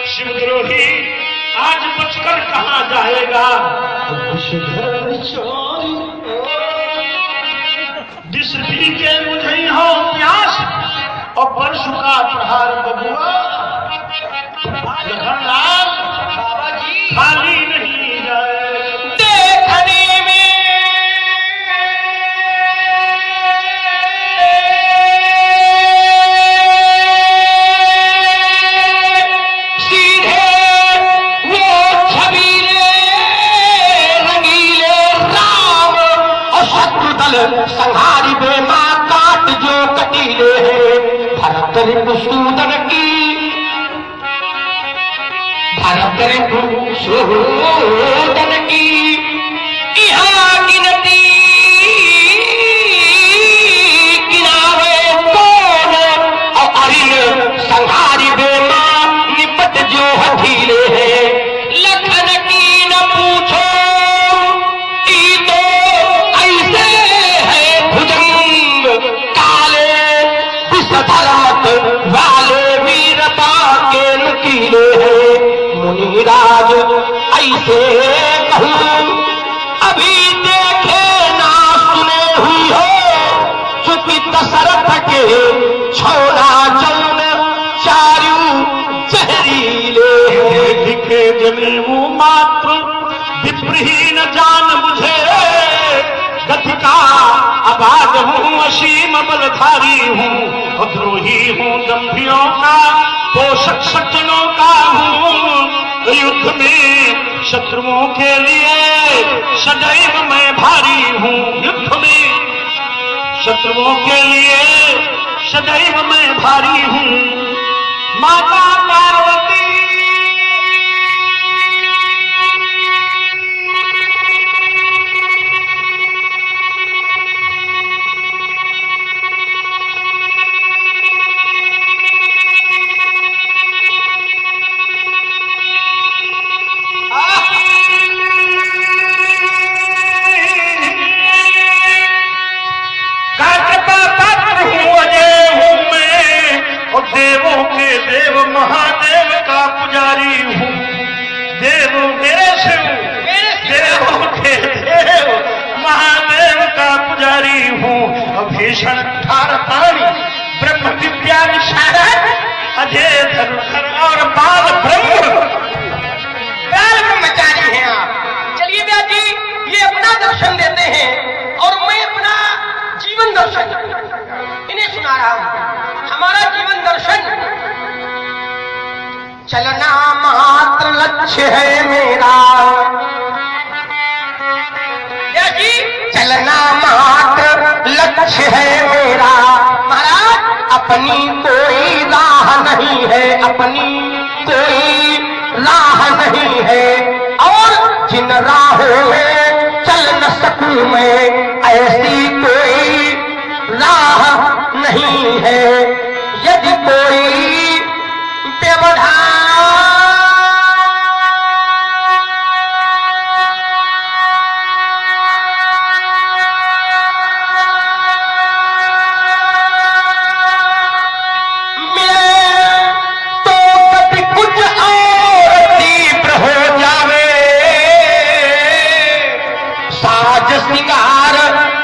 शिवद्रोही आज बचकर कहाँ जाएगा? जिस दी के मुझे हो प्यास और परशु का प्रहार बबुआ लखनलाल बाबा जी खाली नहीं जाए। देखने में संहारी बेमा काट जो कटीले भरत सूदन की सूदन की यहाँ गिनती किनारे कौन और अरिन संहारी बेमा निपट जो हथीले है। लखन की न पूछो वाले वीर पाके नुकीले हैं। मुनिराज ऐसे कहूं अभी देखे ना सुने हुई हो चुकी दशरथ के छोड़ा जन्म चारू जहरीले दिखे जनेऊ मात्र विप्रहीन जान बुझे गतिका आबाद हूँ असीम बलधारी हूँ द्रोही हूँ दंभियों का पोषक सज्जनों का हूँ। युद्ध में शत्रुओं के लिए सदैव मैं भारी हूँ। युद्ध में शत्रुओं के लिए सदैव मैं भारी हूँ। माता पार्वती देवों के देव महादेव का पुजारी हूँ। देव मेरे शिव देवों के देव महादेव का पुजारी हूँ। भीषण ठारताणी ब्रह्म विद्या विशारद अजय धनुधर और बाल ब्रह्मचारी हैं आप। चलिए व्यास जी ये अपना दर्शन देते हैं और मैं अपना जीवन दर्शन इन्हें सुना रहा हूँ। हमारा जीवन दर्शन चलना मात्र लक्ष्य है मेरा। जी चलना मात्र लक्ष्य है मेरा। महाराज अपनी कोई राह नहीं है अपनी कोई राह नहीं है और जिन राहों में चल न सकूं मैं ऐसी कोई राह नहीं है। यदि कोई व्यवधान मिले तो कभी कुछ और तीव्र हो जावे। साज सिंगार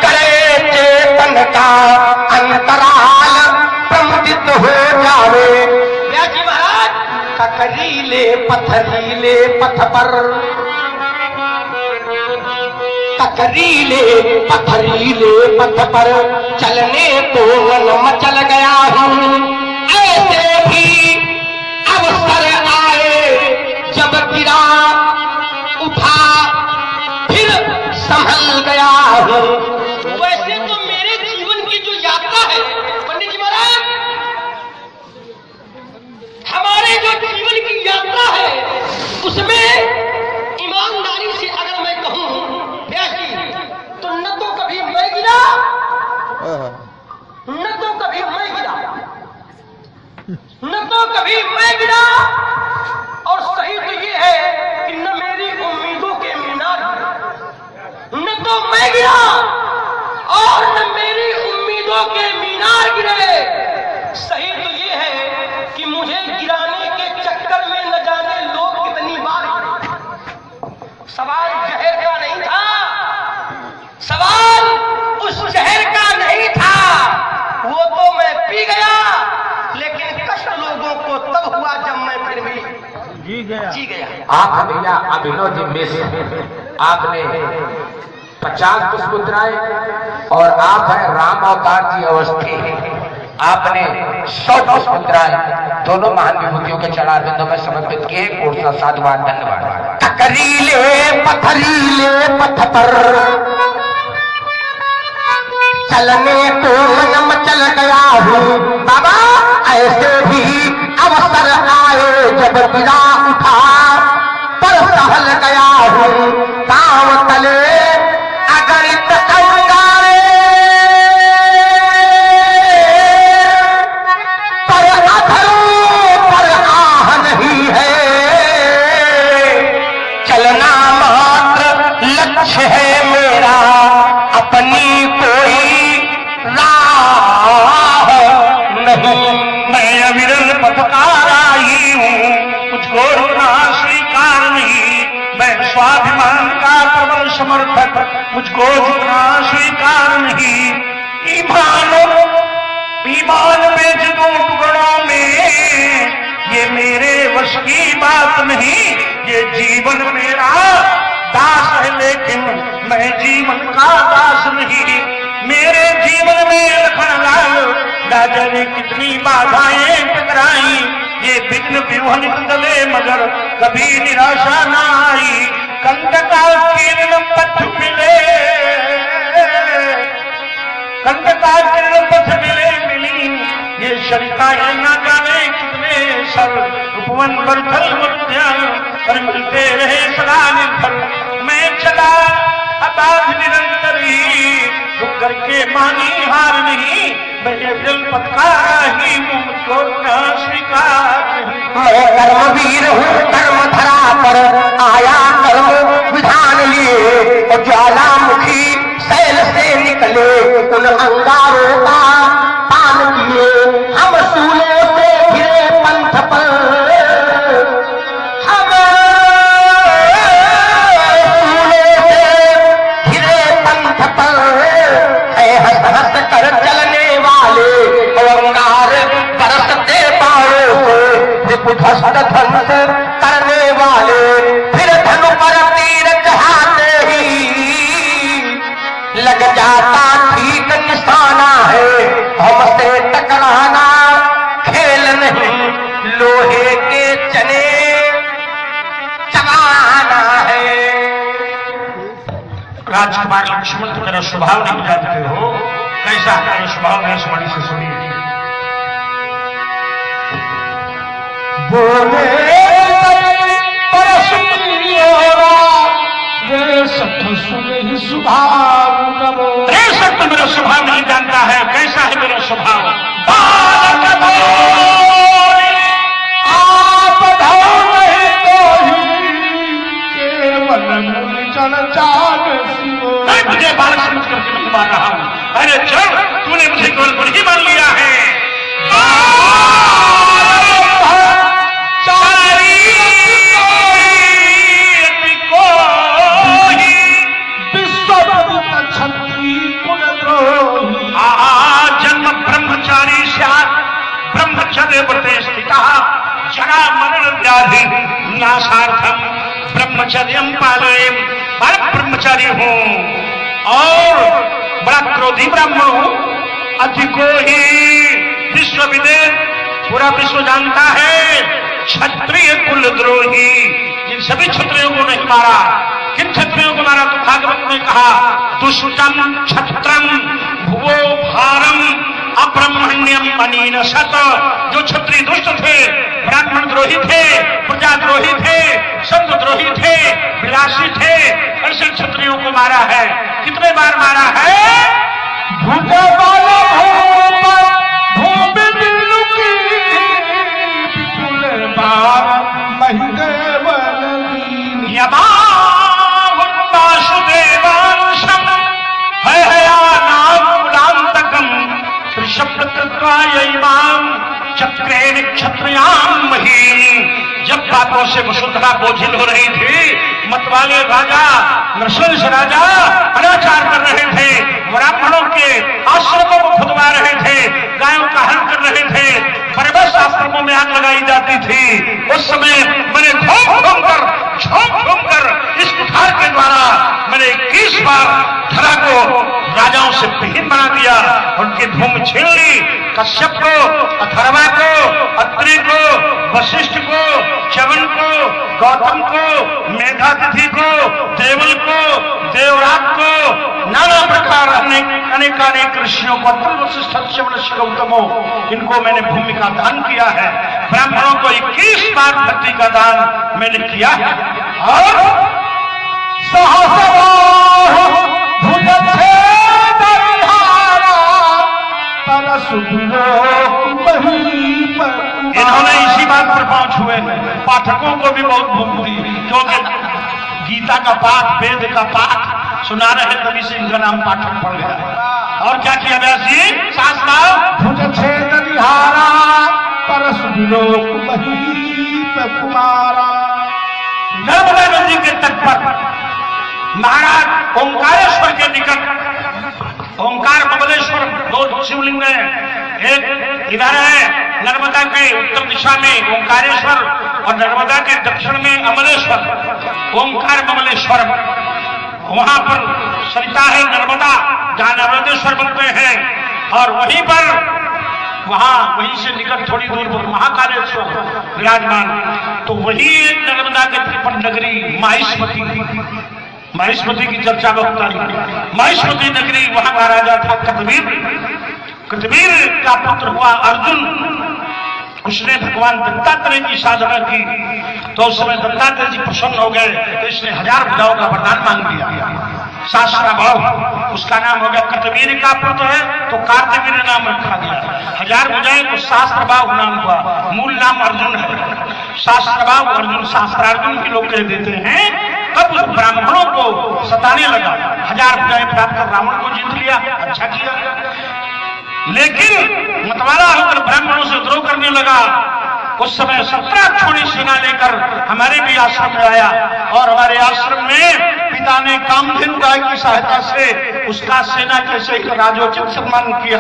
करे चेतन का अंतराल प्रमुदित हो जावे। व्यासी महाराज ककरीले पथरीले पथ पर ककरीले पथरीले पथ पर चलने तो मन मचल गया हूँ। ऐसे भी अवसर आए जब गिरा उठा फिर संभल गया हूँ। वैसे तो मेरे जीवन की जो यात्रा है पंडित जी महाराज हमारे जो जीवन की यात्रा है उसमें ईमानदारी से अगर मैं कहूँ व्यासी तो न तो कभी मैं गिरा न तो कभी मैं गिरा न तो कभी मैं गिरा और सही तो ये है कि न मेरी उम्मीदों के मीनार न तो मैं गिरा और न आप हैं भैया अभिनव जी मिश्र, आपने 50 पुष्पोत्तराय और आप हैं राम अवतार जी अवस्थी, आपने 100 पुष्पोत्तराय दोनों महान विभूतियों के चरणारविंदों में समर्पित किए। कोट सा साधुवाद, धन्यवाद। टकरीले पथरीले पथ पर चलने को मन मचल गया हूँ बाबा, ऐसे भी अवसर आए जब गिरा उठा पर सहल गया हूँ काम तले अगणित अंगारे, पर अधरों पर आह नहीं है, चलना मात्र लक्ष्य है मेरा, अपनी कोई राह नहीं। मैं अविरल पथकार आई हूँ, मुझको रुकना स्वीकार नहीं। मैं स्वाभिमान का प्रबल समर्थक, मुझको झुकना स्वीकार नहीं। ईमान बेच दूं टुकड़ों में, ये मेरे वश की बात नहीं। ये जीवन मेरा दास है लेकिन मैं जीवन का दास नहीं। मेरे जीवन में लखनलाल राजा ने कितनी बाधाएं टकराई, ये विघ्न विवहनित गले मगर कभी निराशा न आई। कंटका किरण पथ मिले, कंटका किरण पथ मिले मिली, ये शरिकाएं न जाने कितने सर उपवन बरथल मुद्यान पर मिलते रहे सदा निर्भर। मैं चला अबाध निरंतर ही, रुक करके मानी हार नहीं। मैं जल पथकारा ही मुझको न स्वीकार नहीं। मैं कर्मवीर हूँ, कर्म धरा पर आया कर्म विधान लिए, और ज्वालामुखी शैल से निकले उन अंगारों का पान किए। हम सूलों से घिरे पंथ पर, हम सूलों से घिरे पंथ पर है हंस हंस कर चलने वाले अंगार बरसते बाणों से, रिपुध्वस्त ध्वंस करने वाले। फिर धनु पर तीर चढ़ाते ही लग जाता ठीक निशाना है। हमसे टकराना खेल नहीं, लोहे के चने चबाना है। राजकुमार लक्ष्मण तो मेरा स्वभाव नहीं जानते हो, कैसा मेरा स्वभाव है स्मरण से सुनिए। बोले सत्य मेरा स्वभाव नहीं जानता है, कैसा है मेरा स्वभाव। आप मैं मुझे बालक समझ करके नहीं मार रहा हूं। अरे चल, तूने मुझे केवल बड़ी मान लिया है। जन्म ब्रह्मचारी ब्रह्मचर्य व्रते स्थिता जरा मरण व्याधि नाशार्थम ब्रह्मचर्यम पालयम। बड़ा ब्रह्मचारी हूं और बड़ा क्रोधी ब्राह्मण हूं। अधिको ही विश्व विदेश पूरा विश्व जानता है। क्षत्रिय कुलद्रोही, जिन सभी क्षत्रियों को नहीं मारा, किन क्षत्रियों को मारा? तो भागवत ने कहा दुष्टम क्षत्रम भुवो भारम अब्रह्मण्यम अनीन सत। जो क्षत्रिय दुष्ट थे, ब्राह्मण द्रोही थे, प्रजाद्रोही थे, संत द्रोही थे, विलासी थे, ऐसे क्षत्रियों को मारा है। कितने बार मारा है? वासुदेवांशम है चक्रेण क्षत्रियाम महीन। जब बातों से वसुंधरा बोझिल हो रही थी, मतवाले राजा नृशंस राजा अनाचार कर रहे थे, ब्राह्मणों के आश्रमों को खुदवा रहे थे, गायों का हरण कर रहे थे, परवश आश्रमों में आग लगाई जाती थी। उस समय मैंने घूम घूम कर 21 बार धरा को राजाओं से विहीन बना दिया, उनकी धूम छीन ली। कश्यप को, अथर्वा को, अत्रि को, वशिष्ठ को, च्यवन को, गौतम को, मेधातिथि को, देवल को, देवरात को, नाना प्रकार अनेकानेक ऋषियों को, अत्रि, वशिष्ठ, च्यवन, गौतमो, इनको मैंने भूमि का दान किया है। ब्राह्मणों को 21 बार धरती का दान मैंने किया है। और इन्होंने इसी बात पर पांव छुए हैं। पाठकों को भी बहुत भूख दी, क्योंकि गीता का पाठ, वेद का पाठ सुना रहे, तभी से इनका नाम पाठक पड़ गया। और क्या किया व्यास जी? नर्मदा नदी के तट पर महाराज ओंकारेश्वर के निकट, ओंकार बबलेश्वर दो शिवलिंग है। एक इधर है नर्मदा के उत्तर दिशा में ओंकारेश्वर, और नर्मदा के दक्षिण में अमलेश्वर। ओंकार बबलेश्वर, वहां पर सरिता है नर्मदा, जहां नर्मदेश्वर बनते हैं। और वहीं पर वहीं से निकट थोड़ी दूर पर महाकालेश्वर विराजमान। तो वही एक नर्मदा के तट पर नगरी माहिष्मती की चर्चा बहुत तारीफ। माहिष्मती नगरी, वहां का राजा था कतवीर का पुत्र हुआ अर्जुन। उसने भगवान दत्तात्रेय की साधना की, तो उस समय दत्तात्रेय जी प्रसन्न हो गए, तो इसने 1000 भुजाओं का वरदान मांग लिया। सहस्राभाव उसका नाम हो गया। कतवीर का पुत्र है तो कार्तवीर नाम रखा गया। 1000 भुजाएं तो सहस्राभाव नाम हुआ। मूल नाम अर्जुन है। सहस्राभाव अर्जुन, सहस्त्रार्जुन भी लोग कह देते हैं। तब उस ब्राह्मणों को सताने लगा, 1000 भुजाएं प्राप्त कर रावण को जीत लिया। अच्छा किया, लेकिन मतवाला होकर ब्राह्मणों से विद्रोह करने लगा। उस समय 17 छोड़ी सेना लेकर हमारे भी आश्रम में आया, और हमारे आश्रम में पिता ने कामधेनु गाय की सहायता से उसका सेना के सहित राजोचित सम्मान किया।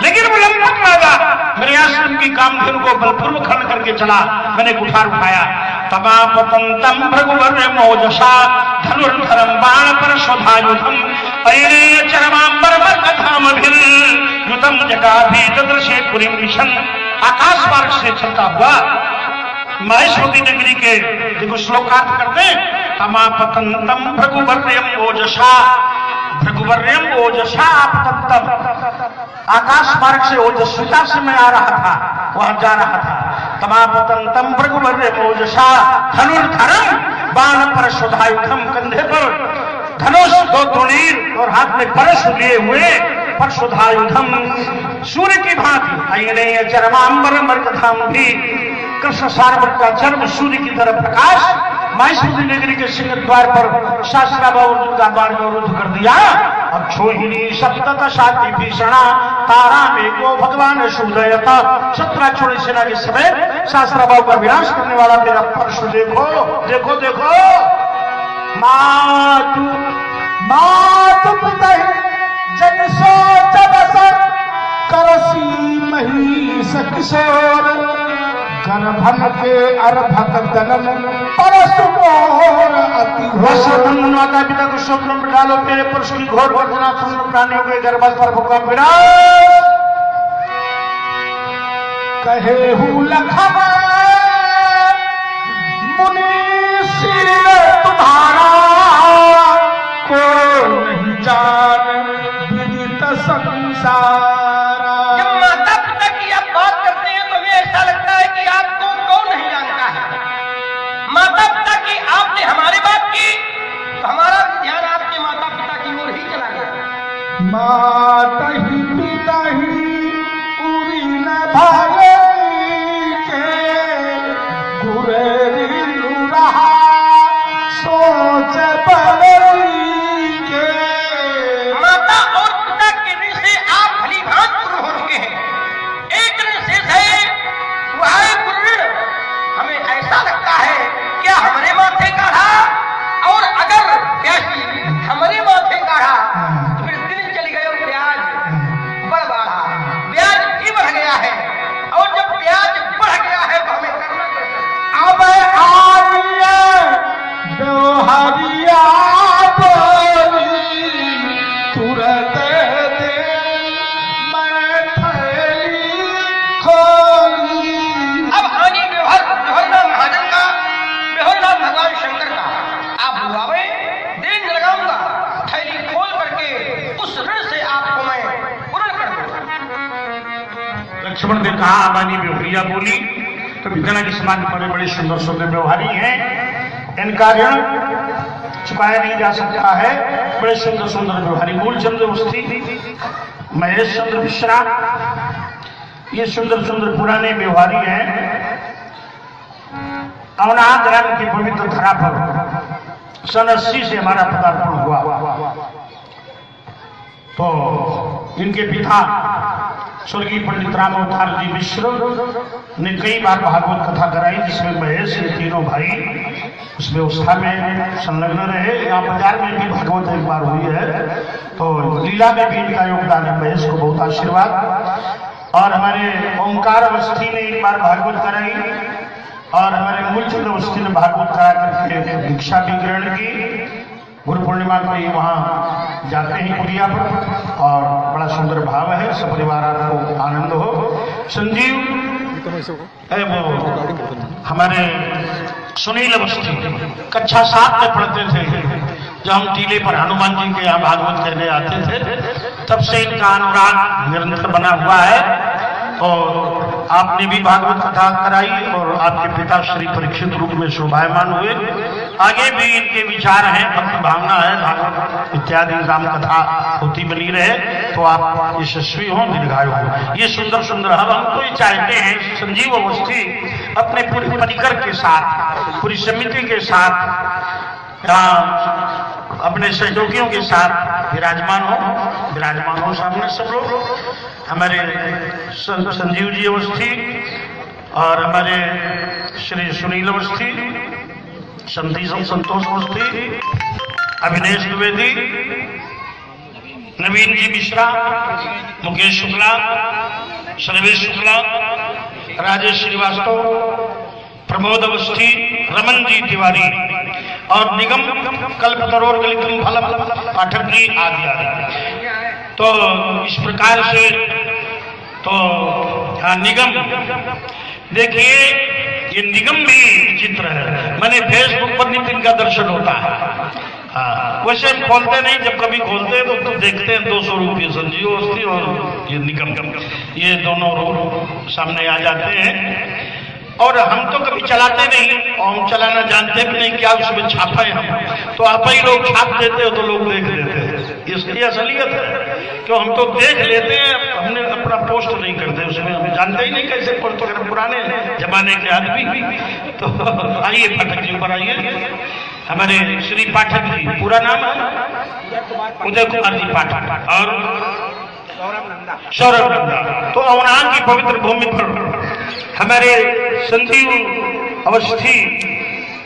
लेकिन वो लंपट राजा मेरे आश्रम की कामधेनु को बलपूर्वक खंड करके चला। मैंने कुठार उठाया। तमापतंतम भृगुवर्य मोजसा धनुर्धरम बाण पर शोभायुधम ऐरे चरमांबर मर्कधामभिर युतम जटाभि ददृशे पुरीम विशन। आकाश मार्ग से चलता हुआ माहिष्मती नगरी के, देखो श्लोकार्थ कर दे। तमापतंतम भृगुवर्यम ओजसा, भृगुवर्यम ओजसा आपतंतम। आकाश मार्ग से ओजस्विता से मैं आ रहा था, वहां जा रहा था। तमापतंतम भृगुवर्यम ओजसा धनुर्धरम बाण पर शोभायुधम, कंधे पर धनुष, 2 तुणीर और हाथ में परश लिए हुए परशुधायुधम, सूर्य की भांति। चरमांबर मर्कधाम भी, कृष्ण सारवत का चर्म सूर्य की तरह प्रकाश। माहिष्मती नगरी के सिंह द्वार पर सहस्राभाव अर्जुन का द्वार में अवरुद्ध कर दिया। अब छोहिनी सप्तत शाति भीषणा तारा में को भगवान सुदयता। 17 छोड़ी सेना के समय सहस्राभाव का विनाश करने वाला मेरा परशु देखो देखो देखो। मातु मातु पिता जन सोच बस करसी महिष किशोर, गर्भन के अर्भक दलन परशु मोर अति घोर। माता पिता को शोक में डालो, तेरे पुरुष की घोर वर्जना सुन प्राणियों के गर्भ पर भूखा विराज। कहे हूँ लखन मुनीशील तुम्हारा, को नहीं जान विदित संसारा। जब माता पिता की आप बात करते हैं तो हमें ऐसा लगता है कि आपको कौन नहीं जानता है। माता पिता की आपने हमारी बात की तो हमारा ध्यान आपके माता पिता की ओर ही चला गया। माता ही पिता ही उरी न भाई के, गुरेरी रहा सोच बड़ी के। माता और पिता के ऋण से आप भली भांत पूर्ण हो चुके हैं। एक ऋण शेष है, वह है गुरुऋण। हमें ऐसा लगता है क्या हमरे माथे काढ़ा, और अगर प्यासी हमरे माथे काढ़ा तो फिर दिन चली गए और ब्याज बढ़ बढ़ा, ब्याज भी बढ़ गया है। लक्ष्मण ने कहा अबानी बेवरिया बोली तो विद्या के समान बड़े बड़े सुंदर सुंदर व्यवहारी हैं, इनका ऋण चुकाया नहीं जा सकता है। बड़े सुंदर सुंदर व्यवहारी मूलचंद्र अवस्थी, महेश चंद्र मिश्रा, ये सुंदर सुंदर पुराने व्यवहारी हैं। अवनाथ ग्राम की पवित्र धरा पर सन 80 से हमारा पदार्पण हुआ। तो इनके पिता स्वर्गीय पंडित राम अवतार जी मिश्र ने कई बार भागवत कथा कराई, जिसमें महेश ये तीनों भाई उस व्यवस्था में संलग्न रहे। यहाँ बाजार में भी भागवत एक बार हुई है, तो लीला में भी इनका योगदान है। महेश को बहुत आशीर्वाद। और हमारे ओंकार अवस्थी ने एक बार भागवत कराई और हमारे मूलचंद्र अवस्थी ने भागवत करा करके दीक्षा भी ग्रहण की। गुरु पूर्णिमा को ये वहाँ जाते हैं कुटिया पर और बड़ा सुंदर भाव है। सब परिवार आपको आनंद हो। संजीव वो हमारे सुनील अवस्थी कक्षा 7 में पढ़ते थे। जब हम टीले पर हनुमान जी के यहाँ भागवत कहने आते थे, तब से इनका अनुराग निरंतर बना हुआ है। और आपने भी भागवत कथा कराई और आपके पिता श्री परीक्षित रूप में शोभायमान हुए। आगे भी इनके विचार हैं, भक्ति भावना है, भागवत इत्यादि राम कथा होती बनी रहे, तो आप यशस्वी हो, दीर्घायु हो। ये सुंदर सुंदर हम तो ये चाहते हैं संजीव अवस्थी अपने पूरे परिकर के साथ, पूरी समिति के साथ, अपने सहयोगियों के साथ विराजमान हो सामने सब लोग। हमारे संजीव जी अवस्थी और हमारे श्री सुनील अवस्थी, संतोष अवस्थी, अभिनेश द्विवेदी, नवीन जी मिश्रा, मुकेश शुक्ला, सर्वेश शुक्ला, राजेश श्रीवास्तव, प्रमोद अवस्थी, रमन जी तिवारी और निगम कल्पतरोर गलितम फलम पाठक जी आदि आदि। तो इस प्रकार से तो निगम देखिए, ये निगम भी चित्र है। मैंने फेसबुक पर नितिन का दर्शन होता है। हाँ, वैसे हम खोलते नहीं, जब कभी खोलते हैं तो देखते हैं 200 रुपये संजीव अवस्थी और ये निगम, ये दोनों सामने आ जाते हैं। और हम तो कभी चलाते नहीं, और हम चलाना जानते भी नहीं, क्या उसमें छापा है हम तो आप ही लोग छाप देते हो तो लोग देख लेते हैं। इसलिए असलियत है कि हम तो देख लेते हैं, हमने अपना पोस्ट नहीं करते उसमें, हम जानते ही नहीं कैसे पोस्ट करें। पुराने जमाने के आदमी। तो आइए पाठक जी ऊपर आइए। हमारे श्री पाठक जी, पूरा नाम है उदय कुमार जी पाठक और सौरभ नंदा। तो अवनान की पवित्र भूमि पर हमारे संजीव अवस्थी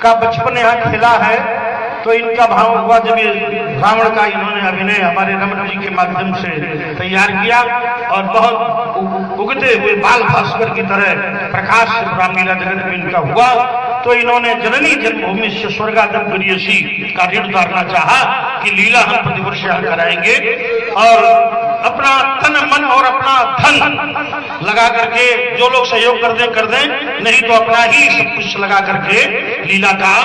का बचपन यहाँ खेला है। तो इनका भाव हुआ जब ये रावण का इन्होंने अभिनय हमारे रमन जी के माध्यम से तैयार किया और बहुत उगते हुए बाल भास्कर की तरह प्रकाश से पूरा मीरा जगत में इनका हुआ। तो इन्होंने जननी जन्मभूमि से स्वर्गादम करियसी का ऋण उतारना चाहा कि लीला हम प्रतिवर्ष यहाँ कराएंगे और अपना तन मन और अपना धन लगा करके जो लोग सहयोग कर दें, नहीं तो अपना ही सब कुछ लगा करके लीला का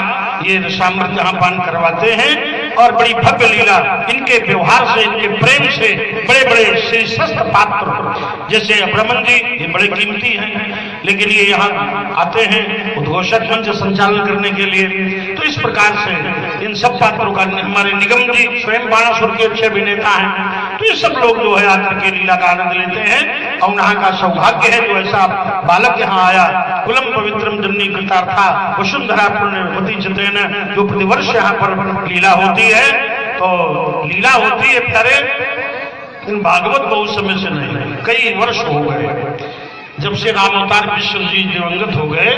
ये सामर्थ्य यहाँ पान करवाते हैं। और बड़ी भव्य लीला इनके व्यवहार से, इनके प्रेम से बड़े बड़े श्रेष्ठ पात्र जैसे ब्रह्मन जी, ये बड़े कीमती हैं, लेकिन ये यहाँ आते हैं उद्घोषक मंच संचालन करने के लिए। तो इस प्रकार से इन सब पात्रों का, हमारे निगम जी स्वयं बाणासुर के अच्छे अभिनेता हैं। तो ये सब लोग जो है आकर के लीला का आनंद लेते हैं। और यहाँ का सौभाग्य है जो ऐसा बालक यहाँ आया। कुलम पवित्रम जननी कृतार्था वसुंधरा पुण्यवती चित्रेन, जो प्रतिवर्ष यहाँ पर लीला होती है। तो लीला होती है प्यारे, इन भागवत बहुत समय से नहीं, कई वर्ष हो गए। जब से राम अवतार विश्व जी दिवंगत हो गए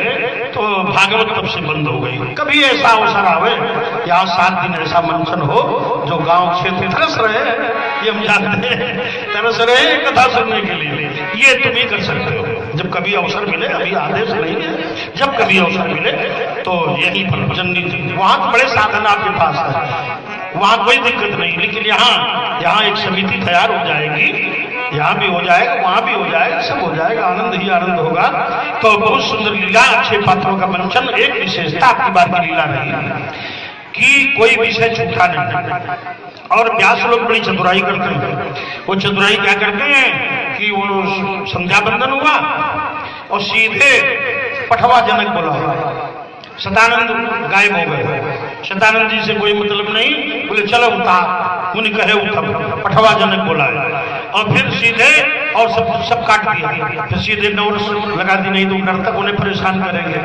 तो भागवत तब से बंद हो गई। कभी ऐसा अवसर आवे, यहाँ 7 दिन ऐसा मंचन हो जो गांव क्षेत्र तरस रहे, ये हम जानते हैं, तरस रहे कथा सुनने के लिए, ये तुम ही कर सकते हो। जब कभी अवसर मिले, अभी आदेश नहीं है, जब कभी अवसर मिले तो यहीं पर जननी, वहां तो बड़े साधन आपके पास है, वहां कोई दिक्कत नहीं। लेकिन यहाँ एक समिति तैयार हो जाएगी, यहाँ भी हो जाएगा, वहां भी हो जाएगा, सब हो जाएगा, आनंद ही आनंद होगा। तो बहुत सुंदर लीला, अच्छे पात्रों का मंचन। एक विशेषता आपकी बात की लीला नहीं कि कोई विषय छूटा नहीं। और व्यास लोग बड़ी चतुराई करते हैं। वो चतुराई क्या करते हैं कि वो संध्या बंदन हुआ और सीधे पठवा जनक बोला। सदानंद गायब हो गए। सदानंद जी से कोई मतलब नहीं, बोले चलो उठा, मुनि कहे उठा, पठवा जनक बोला और फिर सीधे और सब काट दिया। फिर सीधे नवरस लगा दी, नहीं तो नर्तक उन्हें परेशान करेंगे,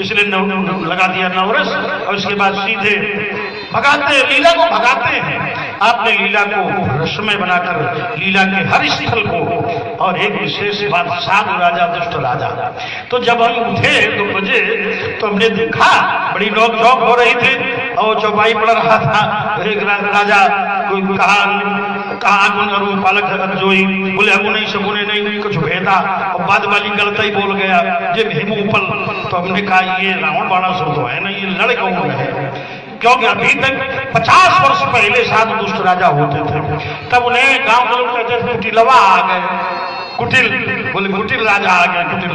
इसलिए लगा दिया नवरस। और उसके बाद सीधे भगाते, लीला को भगाते हैं। आपने लीला को रसमय बनाकर लीला के हर स्थल को। और एक विशेष बात, साधु राजा दुष्ट राजा। तो जब हम उठे 2 बजे तो हमने देखा बड़ी नोक झोंक हो रही थी और चौपाई पड़ रहा था। एक राजा कोई कहा गुण और पालक जोई, बोले हम नहीं सगुने नहीं कुछ भेदा, और बाद वाली गलत ही बोल गया जे भीमू उपल। तो हमने कहा ये रावण बाणा सो तो है ना, ये लड़के है, क्योंकि अभी तक 50 वर्ष पहले साधु दुष्ट राजा होते थे, तब उन्हें गांव के लोग कहते थे कुटिलवा आ गए, कुटिल, बोले कुटिल राजा आ गए, कुटिल।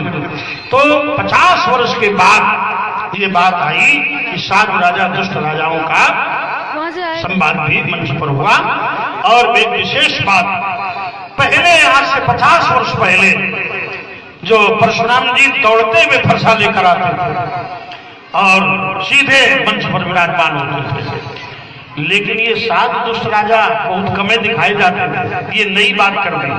तो 50 वर्ष के बाद ये बात आई कि साधु राजा दुष्ट राजाओं का संवाद भी मंच पर हुआ। और एक विशेष बात, पहले आज से 50 वर्ष पहले जो परशुराम जी दौड़ते हुए फरसा लेकर आते थे और सीधे मंच पर विराजमान होते थे, लेकिन ये साधु दुष्ट राजा बहुत कमे दिखाए जाते थे। ये नई बात कर दी,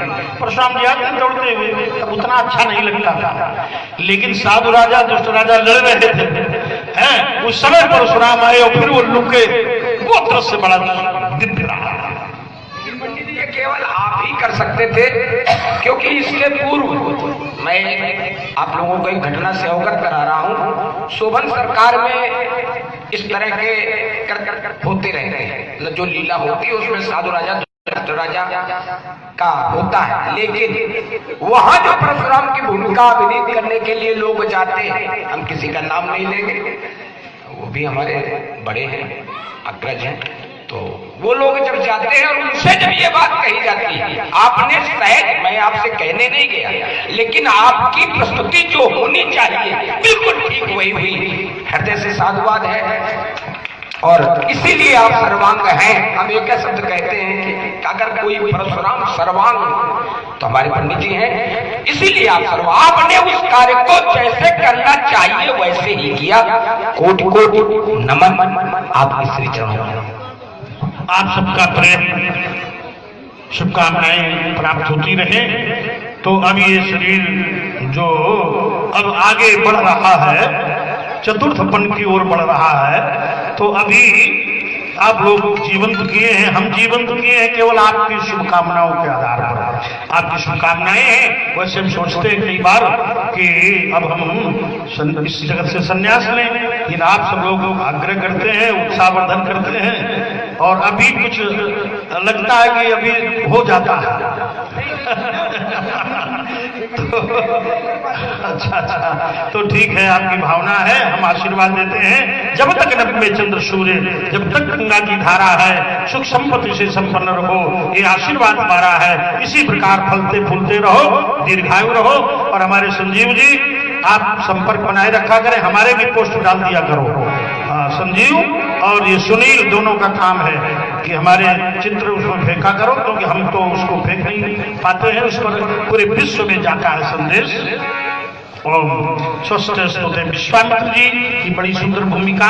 परशुराम जी आते दौड़ते हुए, तब उतना अच्छा नहीं लगता था, लेकिन साधु राजा दुष्ट राजा लड़ रहे थे हैं। उस समय परशुराम आए और फिर वो लुके, वो दृश्य बड़ा दिव्य रहा। ये केवल आप ही कर सकते थे, क्योंकि इसके पूर्व मैं आप लोगों को एक घटना से अवगत करा रहा हूं। शोभन सरकार में इस तरह के कर होते रहते हैं, जो लीला होती है उसमें साधु राजा राजा का होता है, लेकिन वहां जो परशुराम की भूमिका अभिनीत करने के लिए लोग जाते हैं, हम किसी का नाम नहीं लेंगे, वो भी हमारे बड़े हैं, अग्रज हैं, तो वो लोग जब जाते हैं और उनसे जब ये बात कही जाती है, आपने सहज, मैं आपसे कहने नहीं गया, लेकिन आपकी प्रस्तुति जो होनी चाहिए बिल्कुल ठीक वही हुई, हृदय से साधुवाद है। और इसीलिए आप सर्वांग हैं। हम एक शब्द कहते हैं कि अगर कोई परशुराम सर्वांग तो हमारे पंडित जी हैं, इसीलिए आप सर्वांग। आपने उस कार्य को जैसे करना चाहिए वैसे ही किया। कोटि कोटि नमन आपके श्री चरणों में। आप सबका प्रेम, शुभकामनाएं प्राप्त होती रहे। तो अब ये शरीर जो अब आगे बढ़ रहा है, चतुर्थपन की ओर बढ़ रहा है, तो अभी आप लोग जीवंत किए हैं, हम जीवंत किए हैं केवल आपकी शुभकामनाओं के आधार पर। आपकी शुभकामनाएं हैं, वैसे हम सोचते हैं कई बार कि अब हम इस जगत से संन्यास लें, लेकिन आप सब लोग आग्रह करते हैं, उत्साहवर्धन करते हैं, और अभी कुछ लगता है कि अभी हो जाता है। अच्छा, तो ठीक है, आपकी भावना है, हम आशीर्वाद देते हैं। जब तक नभ में चंद्र सूर्य, जब तक गंगा की धारा है, सुख संपत्ति से संपन्न रहो, ये आशीर्वाद हमारा है। इसी प्रकार फलते फूलते रहो, दीर्घायु रहो। और हमारे संजीव जी, आप संपर्क बनाए रखा करें, हमारे भी पोस्ट डाल दिया करो। संजीव और ये सुनील दोनों का काम है कि हमारे चित्र उसमें फेंका करो, क्योंकि हम तो उसको फेंक नहीं पाते हैं, उस पर पूरे विश्व में जाता है संदेश। ओम स्वस्थ स्तुते विश्वामित्र जी की बड़ी सुंदर भूमिका।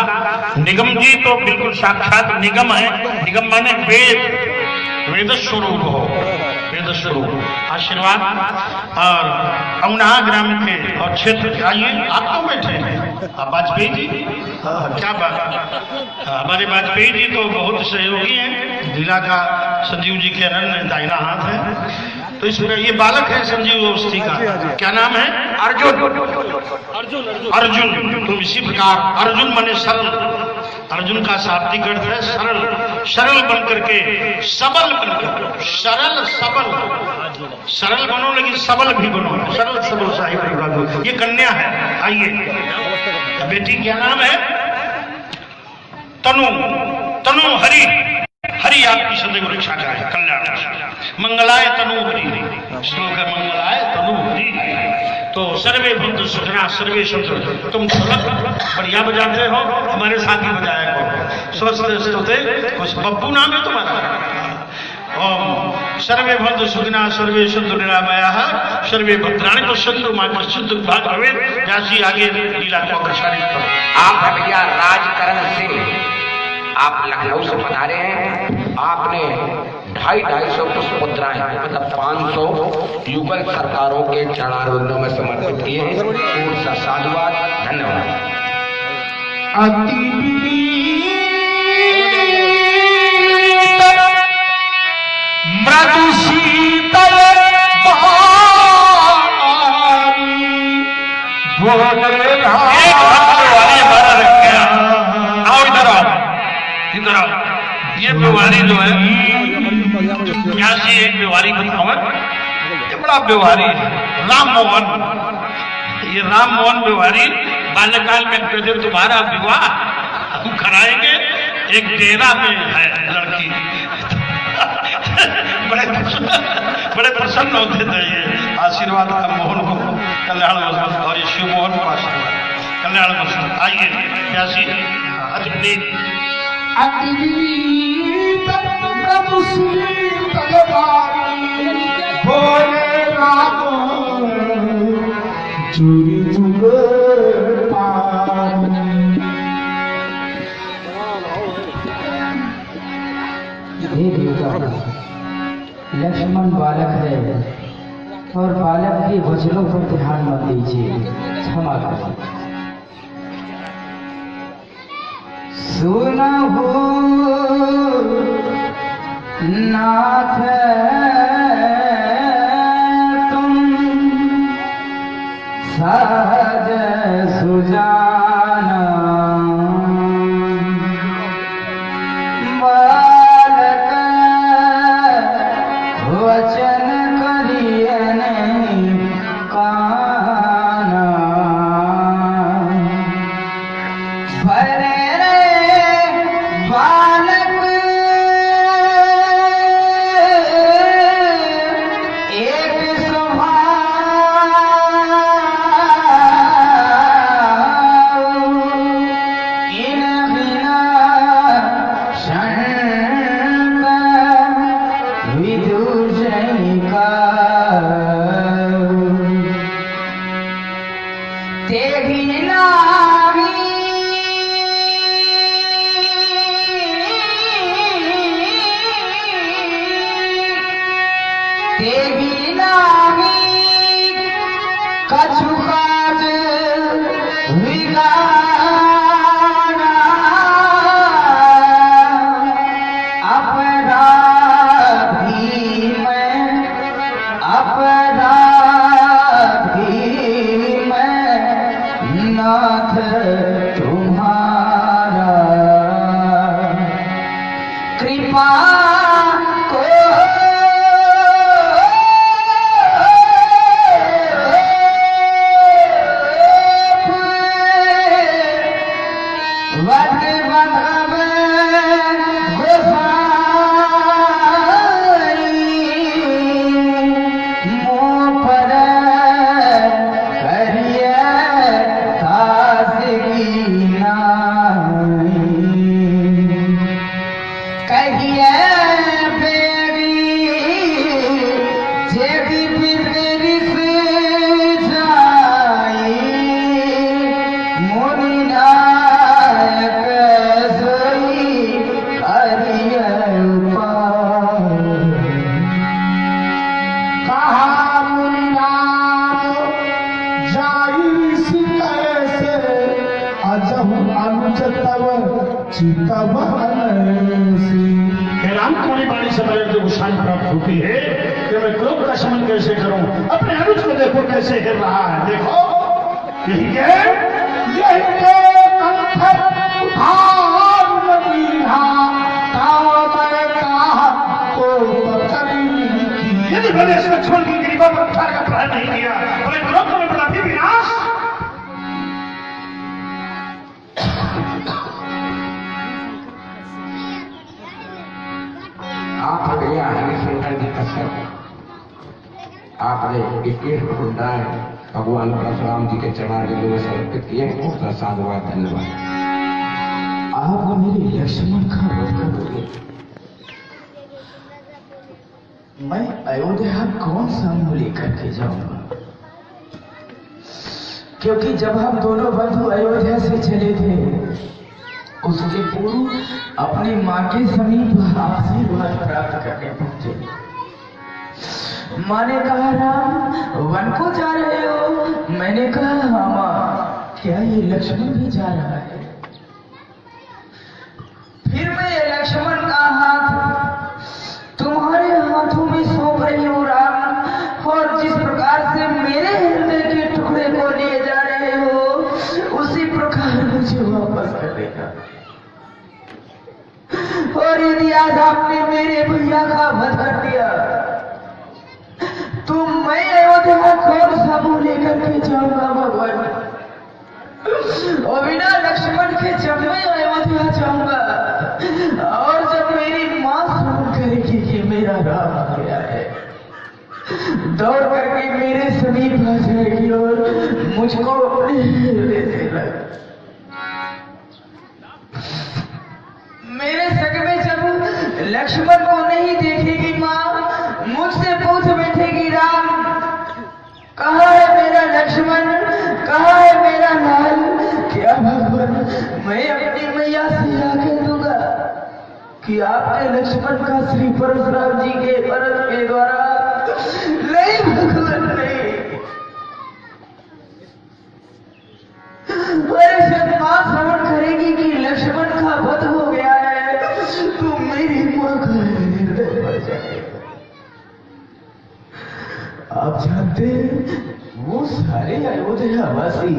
निगम जी तो बिल्कुल साक्षात निगम है। निगम माने वेद, वेद स्वरूप हो, वेद स्वरूप। आशीर्वाद। और अमुना ग्राम के और क्षेत्र के, आइए आप तो बैठे हैं, वाजपेयी जी, क्या बात। हमारे वाजपेयी जी तो बहुत सहयोगी हैं, जिला का संजीव जी के अनन्य दाहिना हाथ है। तो इसमें ये बालक है संजीव अवस्थी का, क्या नाम है? अर्जुन। अर्जुन अर्जुन तो इसी प्रकार अर्जुन माने सरल, अर्जुन का शाब्दिक अर्थ है सरल। सरल बनकर के सबल बनकर, सरल सबल, सरल बनो लेकिन सबल भी बनो, सरल सबल साहिब। ये कन्या है। आइए, बेटी क्या नाम है? तनु। तनु हरि, हरि आपकी सदैव रक्षा करे, कल्याण। मंगलाय तनु हरि, श्लोक है मंगलाय तनु हरि। तो सर्वे भूत सुखना सर्वे शत्रु। तुम ढोलक बढ़िया बजाते हो, हमारे साथ ही बजाया करो। स्वस्थ स्तुते, बब्बू नाम है तुम्हारा। ओम सर्वे भद्र सुखिना सर्वे सन्तु निरामयाः सर्वे भद्राणि पश्यन्तु मा कश्चित् दुर्भाग् भवेत्। जासी आगे लीला को अग्रसरित करो। आप है भैया राजकरण से, आप लखनऊ से पधारे हैं। आपने 250 पुष्प मुद्राएं मतलब 500 युगल सरकारों के चरणारविंदों में समर्पित किए हैं। पूर्ण सा साधुवाद, धन्यवाद। मृदु शीतल एक बेवारी हमारा रख गया। आओ इधर आओ, इधर आओ। ये बेवारी जो है यहाँ से एक बेवारी बताओ, ये बड़ा बेवारी है। राम मोहन, ये राम मोहन बेवारी बाल्यकाल में कहते तुम्हारा विवाह हम कराएंगे, एक डेरा में है लड़की। बड़े प्रसन्न होते थे ये आशीर्वाद का मोहन को कल्याण वसंत, और ये शिव मोहन को आशीर्वाद कल्याण वसंत। आइए प्यासी अतिथि मृदु शीतल बारी भोले राम चूरी चूरे पानी। हे देवता, लक्ष्मण बालक है और बालक के वचनों पर ध्यान मत दीजिए, क्षमा करें। सुनहु नाथ तुम सहज सुजाना, बालक वचन करियन काना। भरे बालक एक स्वभाव, इन बिना शंक विदुषी का। तेहि नामी तेहि नामी कछु काज विगाना। अपराधी मैं नाथ तुम्हारा, कृपा को वट बंधव गोसाई, मुँह पर करिए दास की नाई। कहिए बेरी जेदी बिगड़ी से जाई, मुनि नायक सोई करिए उपाय। कहा मुनि राम जाई कैसे, अजहु अनुज तव चितवन सी। हे राम, तुम्हारी वाणी से मुझे जो शांति प्राप्त होती है कि मैं क्रोध का शमन कैसे करूं। अपने अनुज को देखो कैसे हिल रहा है, देखो यही है। यही के कंठ उधार नबीहा, काव मैं कहा तो बकरी की। यदि मैंने इस लक्ष्मण की ग्रीवा पर पत्थर का प्रहार नहीं किया, मैं क्रोध में बड़ा भी विनाश। आप भैया हरिशंकर जी कश्यप, आपने 21 मुद्राएं भगवान परशुराम जी के चरणारविंदों में समर्पित किए हैं। बहुत साधुवाद, धन्यवाद। आप मेरे लक्ष्मण का वध करोगे, मैं अयोध्या कौन सा मुंह लेकर के जाऊंगा, क्योंकि जब हम दोनों बंधु अयोध्या से चले थे उसके पूर्व अपनी माँ के समीप आशीर्वाद प्राप्त करने पहुंचे। माँ ने कहा राम वन को जा रहे हो? मैंने कहा हाँ माँ, क्या ये लक्ष्मण भी जा रहा है? फिर मैं ये लक्ष्मण का हाथ तुम्हारे हाथों में सौंप रही हूँ राम, और जिस प्रकार से मेरे हृदय के टुकड़े को लिए जा रहे हो उसी प्रकार मुझे वापस कर देगा। और यदि आज आपने मेरे भैया का वध कर दिया तो मैं अयोध्या कौन सा मुंह लेकर के जाऊंगा भगवान, और बिना लक्ष्मण के जब मैं अयोध्या जाऊंगा और जब मेरी माँ सुन करेगी कि मेरा राम आ गया है, दौड़ करके मेरे समीप आ जाएगी और मुझको अपने हृदय से लग मेरे सग में जब लक्ष्मण को नहीं देखेगी माँ, मुझसे पूछ बैठेगी राम कहाँ है मेरा लक्ष्मण, कहाँ है मेरा लाल? क्या भगवान मैं अपनी मैया से आके दूंगा कि आपने लक्ष्मण का श्री परशुराम जी के व्रत के द्वारा? नहीं भगवान नहीं। जब माँ श्रवण करेगी कि लक्ष्मण का वध हो गया है तो मेरी माँ का हृदय भर जाएगा। आप जानते हैं वो सारे अयोध्यावासी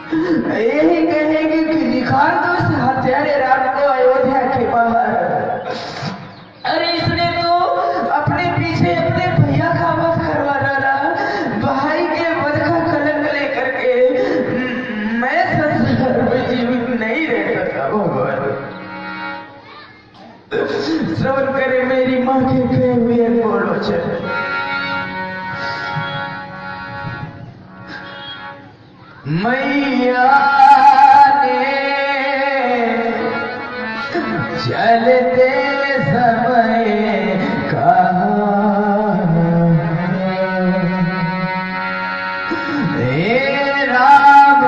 यही कहेंगे कि निकाल दो इस हत्यारे राम को अयोध्या के बाहर। अरे इसने तो अपने पीछे अपने भैया का वध करवा डाला, भाई के वध का कलंक लेकर के मैं संसार में जीवित नहीं रह सकता। भगवान श्रवण करे मेरी माँ के कहे हुए बोल वचन। मैया ने चलते समय कहा हे राम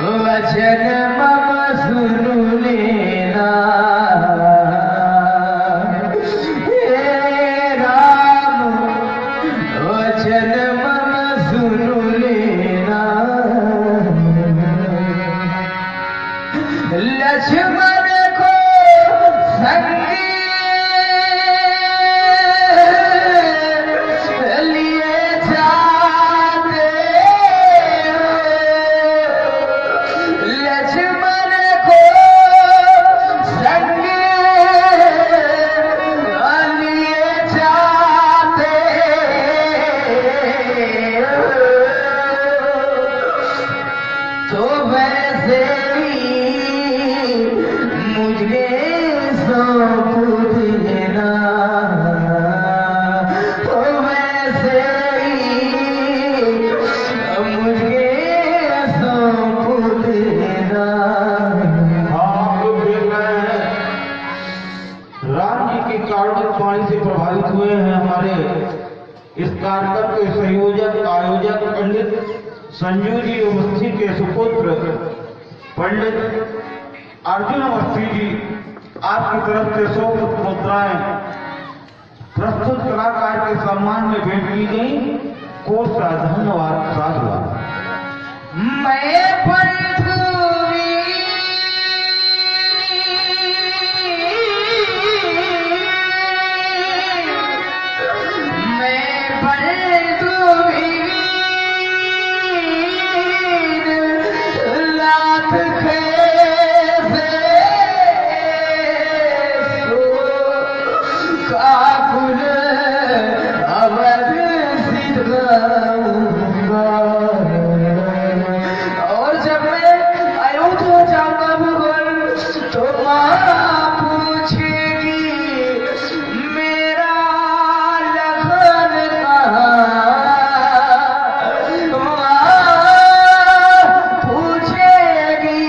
वचन मम सुन लेना, हे राम वचन मम सुन लेना। लक्ष्मण को संगी लिए जाते हो, लक्ष्मण को संगी लिए जाते तो वैसे मुझे सौंप देना, तो वैसे मुझे सौंप देना। आप लोग देख रहे हैं राम जी के कार्मिक वाणी से प्रभावित हुए हैं हमारे इस कार्यक्रम के संयोजक आयोजक पंडित संजू जी अवस्थी के सुपुत्र पंडित अर्जुन अवस्थी जी, आपकी तरफ से 100 मुद्राएं प्रस्तुत कलाकार के सम्मान में भेंट की गई। कोष का धन्यवाद साधुवाद। मैं पृथ्वी मैं पृथ्वी लाख काकुल अवध सिद्धाऊंगा। और जब मैं अयोध्या जाऊंगा भगवान तो माँ पूछेगी मेरा लखन कहाँ, माँ पूछेगी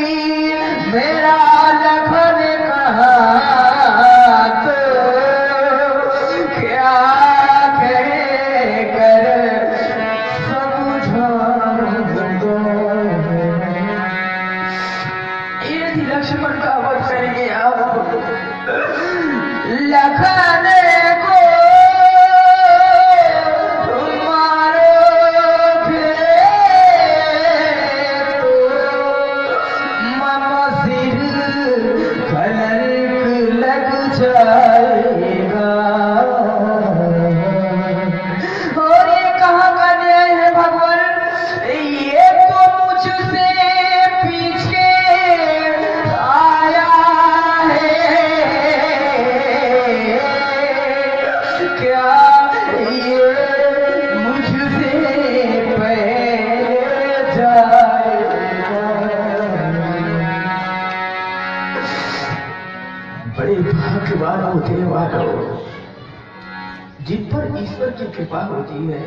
की कृपा होती है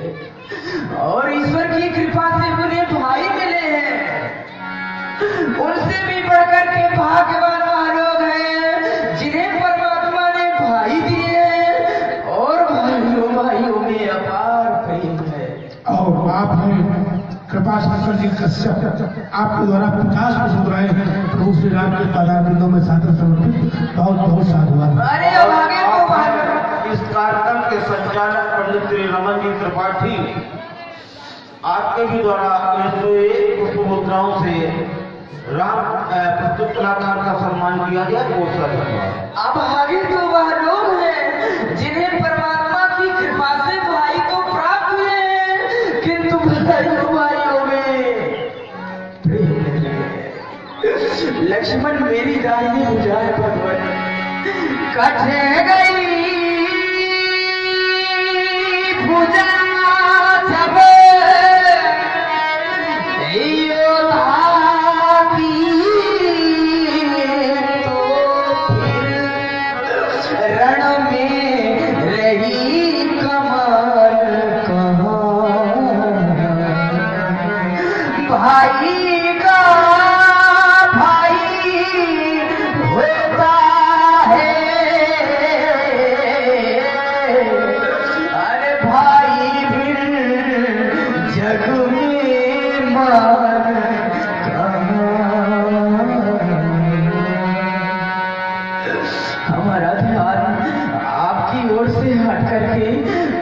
और ईश्वर की कृपा से मुझे भाई मिले हैं। उनसे भी बढ़कर के भाग्यवान लोग हैं जिन्हें परमात्मा ने भाई दिए हैं और भाइयों में अपार प्रेम है। और आप हैं कृपा शंकर जी कश्यप, आपके द्वारा 50 वसुंधराएं प्रभु श्री राम के पदार्पिंदों में सादर समर्पित। बहुत बहुत साधुवाद। अरे अब आगे तो इस कार्यक्रम के संचालक पंडित श्री रमन जी त्रिपाठी, आपके भी द्वारा 101 पुष्पमुद्राओं से राम प्रस्तुत कलाकार का सम्मान किया गया। बहुत सारा धन्यवाद। अब आगे तो वह लोग हैं जिन्हें परमात्मा की कृपा से भाई तो प्राप्त हुए हैं, किंतु भाइयों में प्रेम नहीं है। लक्ष्मण मेरी दाहिनी बुझाए भगवान कट गई पूजा जब हमारा ध्यान आपकी ओर से हट करके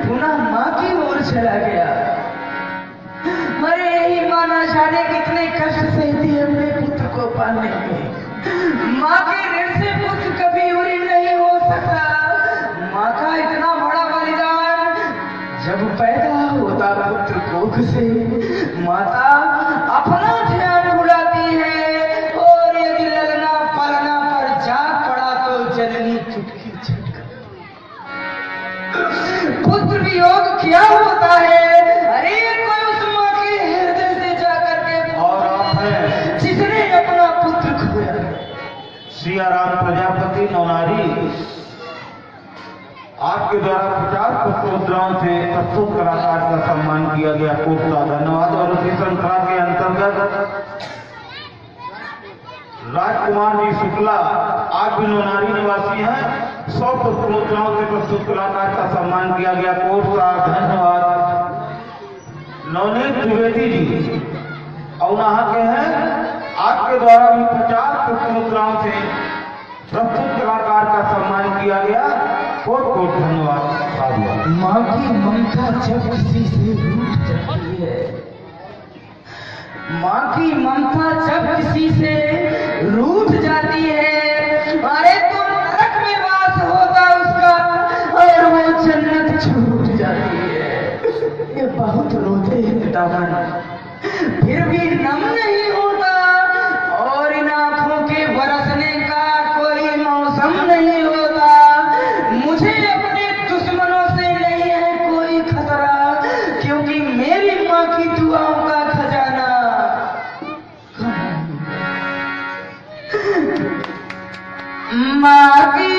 पुनः माँ की ओर चला गया। अरे यही माँ ना जाने कितने कष्ट सहती है अपने पुत्र को पालने में। माँ के ऋण से पुत्र कभी ऋणी नहीं हो सकता। माँ का इतना बड़ा बलिदान जब पैदा होता पुत्र कोख से माता अपना ध्यान भुलाती है और यदि लगना पलना पर जाग पड़ा तो जननी चुटकी छटका। पुत्र वियोग क्या होता है? अरे कोई उस माँ के हृदय से जाकर के और आप हैं जिसने अपना पुत्र खोया। सिया राम प्रजापति नौनारी, आपके द्वारा 50 पुष्पमुद्राओं से प्रस्तुत कलाकार का सम्मान किया गया। खूब सा धन्यवाद। और उसी श्रृंखला के अंतर्गत राजकुमार जी शुक्ला, आप भी नौनारी निवासी हैं, 100 पुष्पमुद्राओं से प्रस्तुत कलाकार का सम्मान किया गया। खूब सा धन्यवाद। नवनीत द्विवेदी जी औनाहा के हैं, आपके द्वारा भी 50 पुष्पमुद्राओं से प्रस्तुत कलाकार का सम्मान किया गया। बहुत बहुत धन्यवाद। माँ की ममता जब किसी से रूठ जाती है, माँ की ममता जब किसी से रूठ जाती है, अरे तो नरक में वास होता उसका और वो जन्नत छूट जाती है। ये बहुत रोते हैं दामन, फिर भी नम नहीं होता और इन आंखों के बरसने का कोई मौसम नहीं होता। मुझे अपने दुश्मनों से नहीं है कोई खतरा, क्योंकि मेरी माँ की दुआओं का खजाना माँ की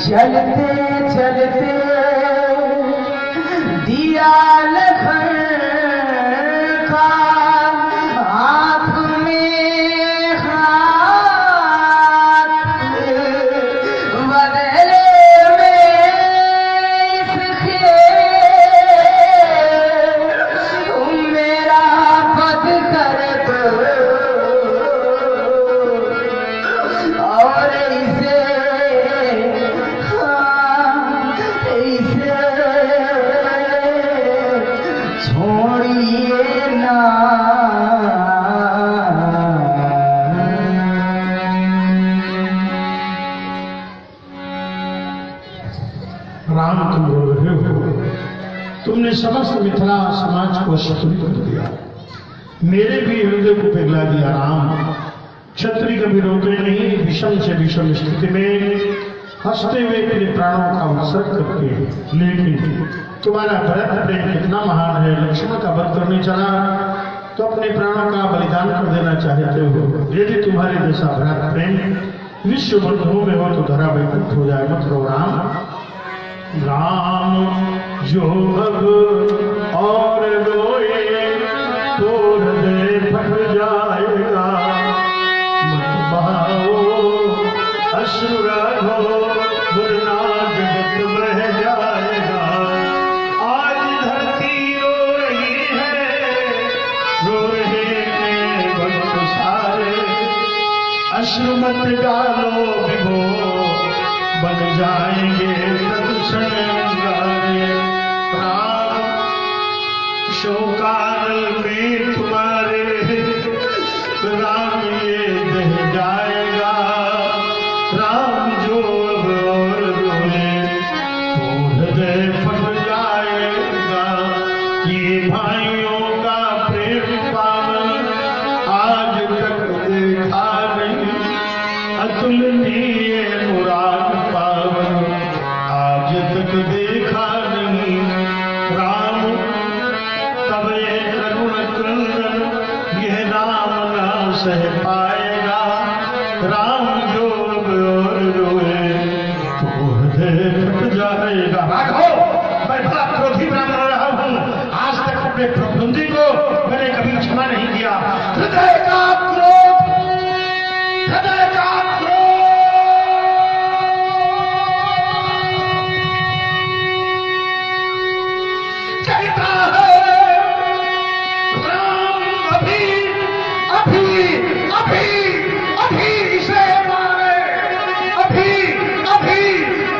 चलते चलते दिया लखन का हाथ में हाथ राम तुम रो रहे हो, तुमने समस्त मिथिला समाज को शत्रुत कर दिया, मेरे भी हृदय को पिघला दिया। राम, क्षत्रिय कभी रोते नहीं, विषम से विषम स्थिति में हंसते हुए अपने प्राणों का उत्सर्ग करते हैं। लेकिन तुम्हारा भरत प्रेम कितना महान है, लक्ष्मण का वध करने चला तो अपने प्राणों का बलिदान कर देना चाहते हो। यदि तुम्हारे जैसा भरत प्रेम विश्व बंधुओं में हो तो धरा वैकुंठ हो जाए। मत रो राम। राम जो अब और रोए तो हृदय फट जाएगा, मत बहाओ अश्रु राघो वरना जगत बह जाएगा। आज धरती रो रही है, रो रहे हैं भक्त सारे, अश्रु मत डालो भिगो, बन जाएंगे तत्क्षण अंगारे। राम, शोकाल में तुम्हारे राम ये दह जाएगा। राम जो अब और रोए तो हृदय फट जाएगा। ये भाइयों का प्रेम पावन आज तक देखा नहीं, अतुलनीय मुराद पावन आज तक देखा नहीं। राम, तब ये करुण क्रंदन यह राम ना सह पाएगा। राम जो अब और रोए तो हृदय फट जाएगा। राघव, मैं बड़ा क्रोधी ब्राह्मण रहा हूँ, आज तक अपने प्रबंधी को मैंने कभी क्षमा नहीं किया। हृदय का क्रोध, हृदय का कहता है राम, अभी अभी अभी अभी इसे मारे, अभी अभी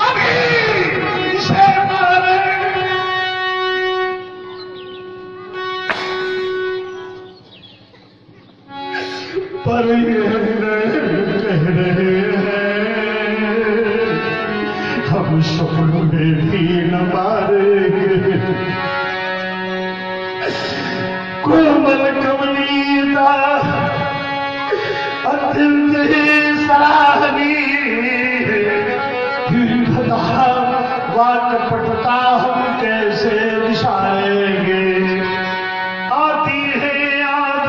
अभी इसे मारे। पर ये कह रहे हैं हम स्वप्न में भी न मारेंगे। कोमल कमनीयता अत्यंत ही सराहनीय, वाकपटुता हम कैसे दिशाएंगे। आती है याद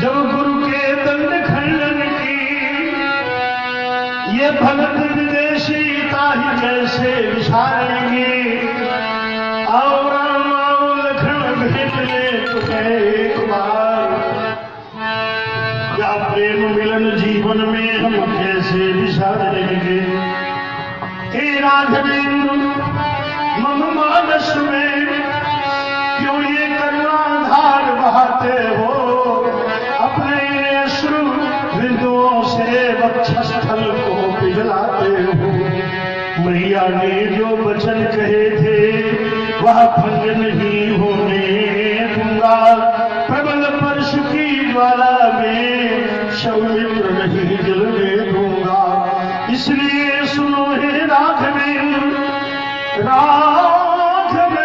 जब गुरु के दंड खंडन की, ये भगत विदेशी ताही कैसे विशालेंगे। आओ राम आओ लखन भेंट ले तुम्हें एक बार, क्या प्रेम मिलन जीवन में हम कैसे विशालेंगे। हे राघवेंद्र, मम मानस में क्यों ये करुणाधार बहाते हो, अपने अश्रु हृदयों से वक्षस्थल को पिघलाते हो। मैया ने जो वचन कहे थे वह भंग नहीं होने दूंगा। प्रबल परशु की ज्वाला में सौमित्र नहीं जलने दूंगा। इसलिए सुनो हे राघवेंद्र, राघवेंद्र,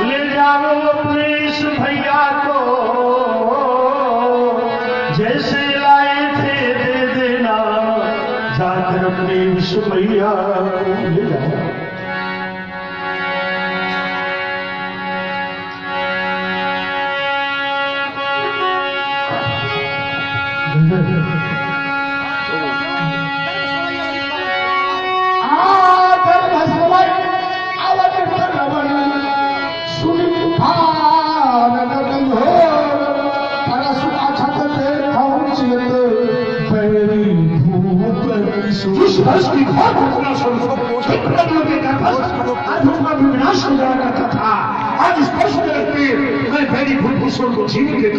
ले जाओ अपने इस भैया को, जैसे लाए थे दे देना, जाकर अपनी इस भैया को ले जाओ। जिस वर्ष की घोर घटना स्वरूप आज उसका विनाश हो जाना था, आज इस वर्ष में मैं मेरी भूल को जीवन के